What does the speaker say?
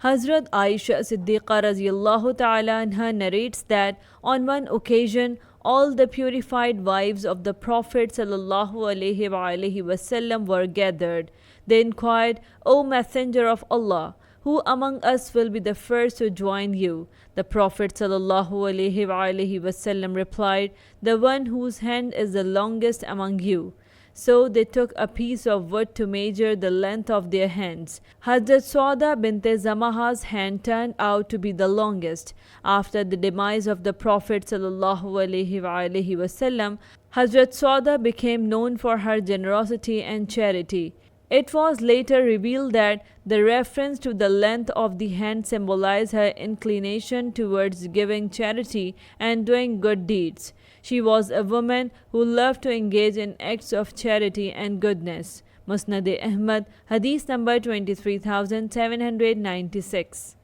Hazrat Aisha Siddiqa radiyallahu ta'ala anha narrates that on one occasion all the purified wives of the Prophet ﷺ were gathered. They inquired, O Messenger of Allah, who among us will be the first to join you? The Prophet ﷺ replied, the one whose hand is the longest among you. So they took a piece of wood to measure the length of their hands. Hazrat Sauda bint Zamaha's hand turned out to be the longest. After the demise of the Prophet ﷺ, Hazrat Sauda became known for her generosity and charity. It was later revealed that the reference to the length of the hand symbolized her inclination towards giving charity and doing good deeds. She was a woman who loved to engage in acts of charity and goodness. Musnad Ahmad Hadith number 23796.